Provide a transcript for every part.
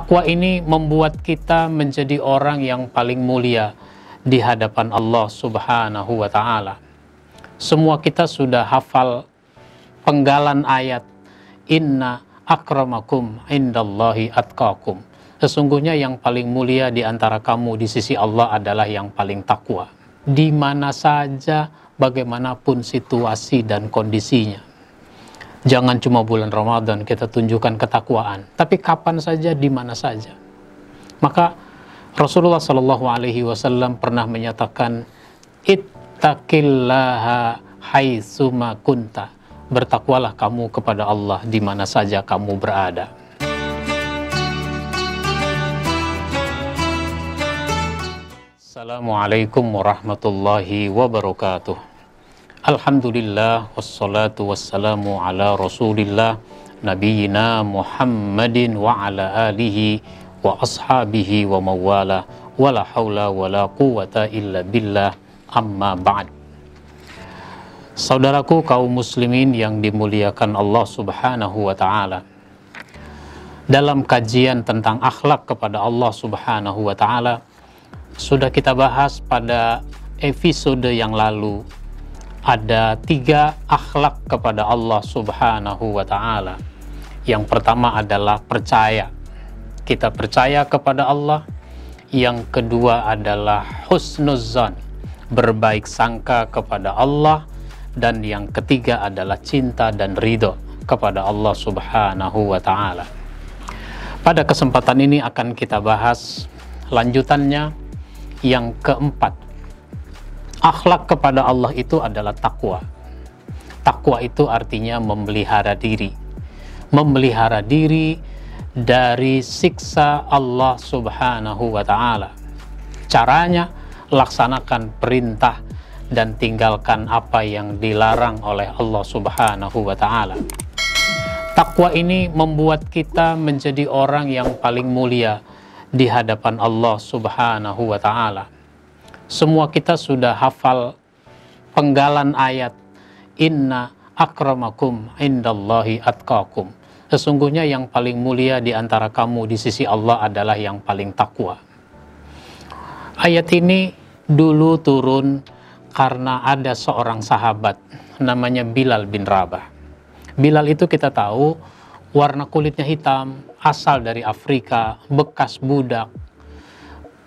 Takwa ini membuat kita menjadi orang yang paling mulia di hadapan Allah Subhanahu wa Ta'ala. Semua kita sudah hafal penggalan ayat Inna akramakum indallahi atqakum. Sesungguhnya yang paling mulia di antara kamu di sisi Allah adalah yang paling takwa. Di mana saja, bagaimanapun situasi dan kondisinya. Jangan cuma bulan Ramadan kita tunjukkan ketakwaan, tapi kapan saja, di mana saja. Maka Rasulullah SAW pernah menyatakan, ittaqillaha haitsuma kunta. Bertakwalah kamu kepada Allah di mana saja kamu berada. Assalamualaikum warahmatullahi wabarakatuh. Alhamdulillah wassalatu wassalamu ala Rasulillah nabiyina Muhammadin wa ala alihi wa ashabihi wa mawala wa la hawla wa la quwata illa billah, amma ba'd. Saudaraku kaum muslimin yang dimuliakan Allah Subhanahu wa Ta'ala, dalam kajian tentang akhlak kepada Allah Subhanahu wa Ta'ala sudah kita bahas pada episode yang lalu. Ada 3 akhlak kepada Allah Subhanahu wa Ta'ala. Yang pertama adalah percaya. Kita percaya kepada Allah. Yang kedua adalah husnuzzan, berbaik sangka kepada Allah. Dan yang ketiga adalah cinta dan ridho kepada Allah Subhanahu wa Ta'ala. Pada kesempatan ini akan kita bahas lanjutannya, yang keempat. Akhlak kepada Allah itu adalah takwa. Takwa itu artinya memelihara diri. Memelihara diri dari siksa Allah Subhanahu wa Ta'ala. Caranya, laksanakan perintah dan tinggalkan apa yang dilarang oleh Allah Subhanahu wa Ta'ala. Takwa ini membuat kita menjadi orang yang paling mulia di hadapan Allah Subhanahu wa Ta'ala. Semua kita sudah hafal penggalan ayat Inna akramakum indallahi atqakum. Sesungguhnya yang paling mulia di antara kamu di sisi Allah adalah yang paling takwa. Ayat ini dulu turun karena ada seorang sahabat namanya Bilal bin Rabah. Bilal itu kita tahu warna kulitnya hitam, asal dari Afrika, bekas budak.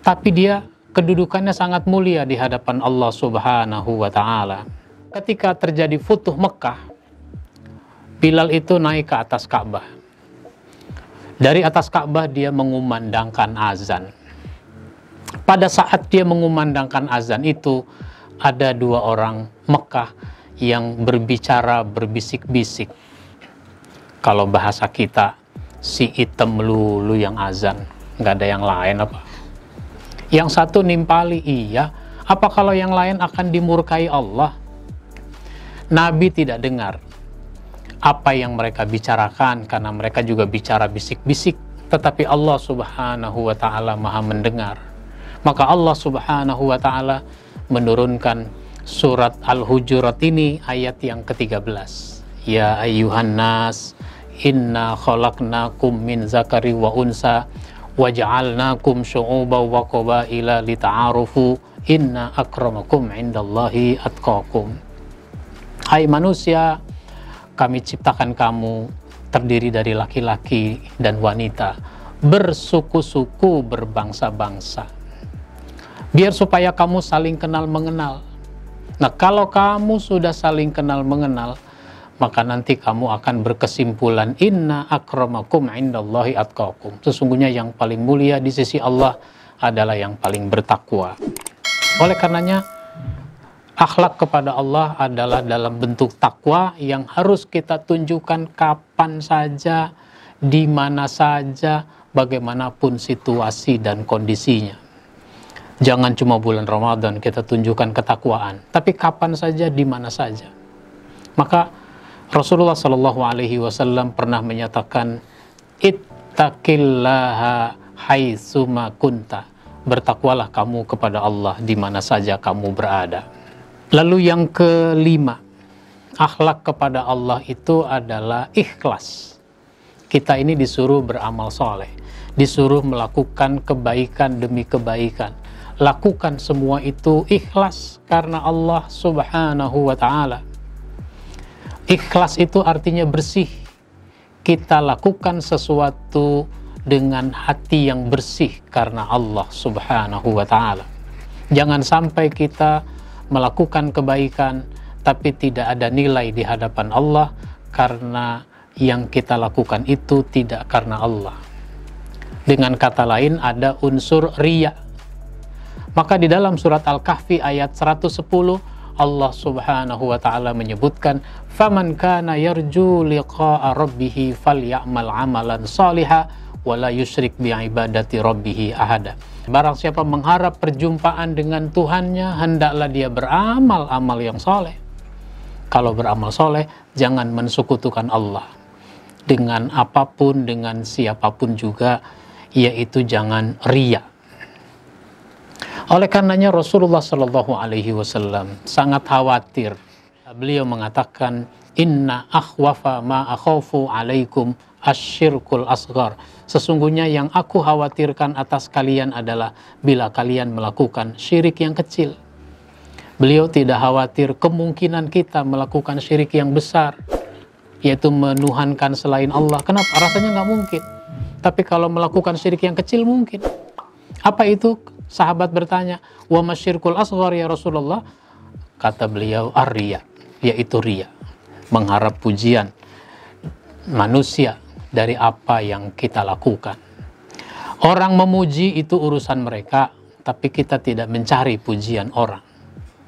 Tapi dia kedudukannya sangat mulia di hadapan Allah Subhanahu wa Ta'ala. Ketika terjadi Futuh Mekah, Bilal itu naik ke atas Ka'bah. Dari atas Ka'bah dia mengumandangkan azan. Pada saat dia mengumandangkan azan itu, ada 2 orang Mekah yang berbicara berbisik-bisik. Kalau bahasa kita, si item lulu yang azan, nggak ada yang lain apa? Yang satu nimpali, iya. Apa kalau yang lain akan dimurkai Allah? Nabi tidak dengar apa yang mereka bicarakan karena mereka juga bicara bisik-bisik. Tetapi Allah Subhanahu wa Ta'ala maha mendengar. Maka Allah Subhanahu wa Ta'ala menurunkan surat Al-Hujurat ini ayat yang ke-13. Ya ayyuhan nas, inna khalaqnakum min zakari wa unsa waja'alnakum syu'uban wa qabaila lita'arufu inna akramakum indallahi atqakum. Hai manusia, kami ciptakan kamu terdiri dari laki-laki dan wanita, bersuku-suku, berbangsa-bangsa, biar supaya kamu saling kenal mengenal. Nah, kalau kamu sudah saling kenal mengenal, maka nanti kamu akan berkesimpulan inna akramakum indallahi atqakum. Sesungguhnya yang paling mulia di sisi Allah adalah yang paling bertakwa. Oleh karenanya, akhlak kepada Allah adalah dalam bentuk takwa yang harus kita tunjukkan kapan saja, di mana saja, bagaimanapun situasi dan kondisinya. Jangan cuma bulan Ramadan kita tunjukkan ketakwaan, tapi kapan saja, di mana saja. Maka Rasulullah SAW pernah menyatakan, ittaqillaha haitsuma kunta. Bertakwalah kamu kepada Allah di mana saja kamu berada. Lalu yang kelima, akhlak kepada Allah itu adalah ikhlas. Kita ini disuruh beramal soleh. disuruh melakukan kebaikan demi kebaikan. Lakukan semua itu ikhlas karena Allah Subhanahu wa ta'ala. Ikhlas itu artinya bersih. Kita lakukan sesuatu dengan hati yang bersih karena Allah Subhanahu wa ta'ala. Jangan sampai kita melakukan kebaikan tapi tidak ada nilai di hadapan Allah karena yang kita lakukan itu tidak karena Allah. Dengan kata lain, ada unsur riya. Maka di dalam surat Al-Kahfi ayat 110, Allah Subhanahu wa ta'ala menyebutkan, "Faman kana yarju liqa'a rabbih falyamal 'amalan shalihan wa la yusyrik bi'ibadati rabbih ahada." Barang siapa mengharap perjumpaan dengan Tuhannya, hendaklah dia beramal amal yang soleh. Kalau beramal soleh, jangan mensekutukan Allah dengan apapun, dengan siapapun juga, yaitu jangan riya. Oleh karenanya Rasulullah Shallallahu Alaihi Wasallam sangat khawatir. Beliau mengatakan, "Inna akhwafa ma akhafu alaikum asyirkul asghar." Sesungguhnya yang aku khawatirkan atas kalian adalah bila kalian melakukan syirik yang kecil. Beliau tidak khawatir kemungkinan kita melakukan syirik yang besar, yaitu menuhankan selain Allah. Kenapa? Rasanya nggak mungkin. Tapi kalau melakukan syirik yang kecil mungkin. Apa itu? Sahabat bertanya, "Wa masyirkul asghar ya Rasulullah?" Kata beliau, "Ar-riya," yaitu riya, mengharap pujian manusia dari apa yang kita lakukan. Orang memuji itu urusan mereka, tapi kita tidak mencari pujian orang.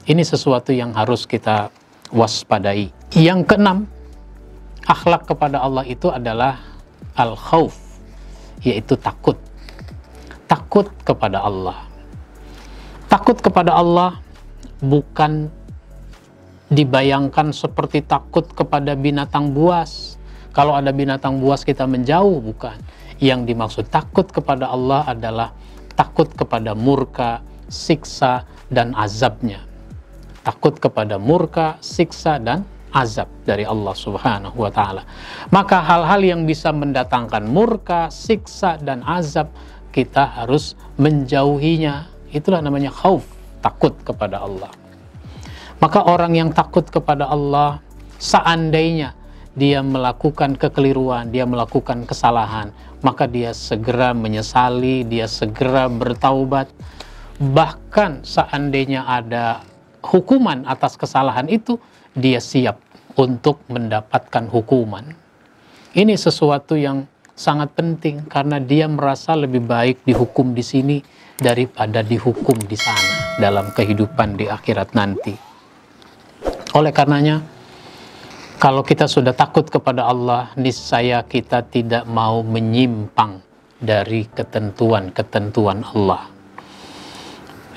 Ini sesuatu yang harus kita waspadai. Yang keenam, akhlak kepada Allah itu adalah al-khauf, yaitu takut. Takut kepada Allah. Takut kepada Allah bukan dibayangkan seperti takut kepada binatang buas. Kalau ada binatang buas kita menjauh, bukan. Yang dimaksud takut kepada Allah adalah takut kepada murka, siksa, dan azabnya. Takut kepada murka, siksa, dan azab dari Allah Subhanahu wa ta'ala. Maka hal-hal yang bisa mendatangkan murka, siksa, dan azab, kita harus menjauhinya. Itulah namanya khauf, takut kepada Allah. Maka orang yang takut kepada Allah, seandainya dia melakukan kekeliruan, dia melakukan kesalahan, maka dia segera menyesali, dia segera bertaubat. Bahkan seandainya ada hukuman atas kesalahan itu, dia siap untuk mendapatkan hukuman. Ini sesuatu yang sangat penting karena dia merasa lebih baik dihukum di sini daripada dihukum di sana dalam kehidupan di akhirat nanti. Oleh karenanya, kalau kita sudah takut kepada Allah, niscaya kita tidak mau menyimpang dari ketentuan-ketentuan Allah.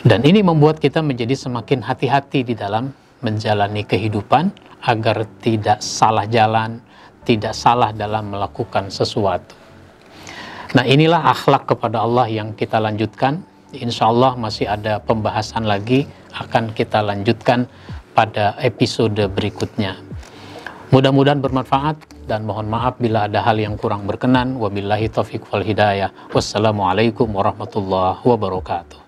Dan ini membuat kita menjadi semakin hati-hati di dalam menjalani kehidupan agar tidak salah jalan, tidak salah dalam melakukan sesuatu. Nah, inilah akhlak kepada Allah yang kita lanjutkan. Insya Allah masih ada pembahasan lagi, akan kita lanjutkan pada episode berikutnya. Mudah-mudahan bermanfaat dan mohon maaf bila ada hal yang kurang berkenan. Wabillahi taufiq wal hidayah. Wassalamualaikum warahmatullahi wabarakatuh.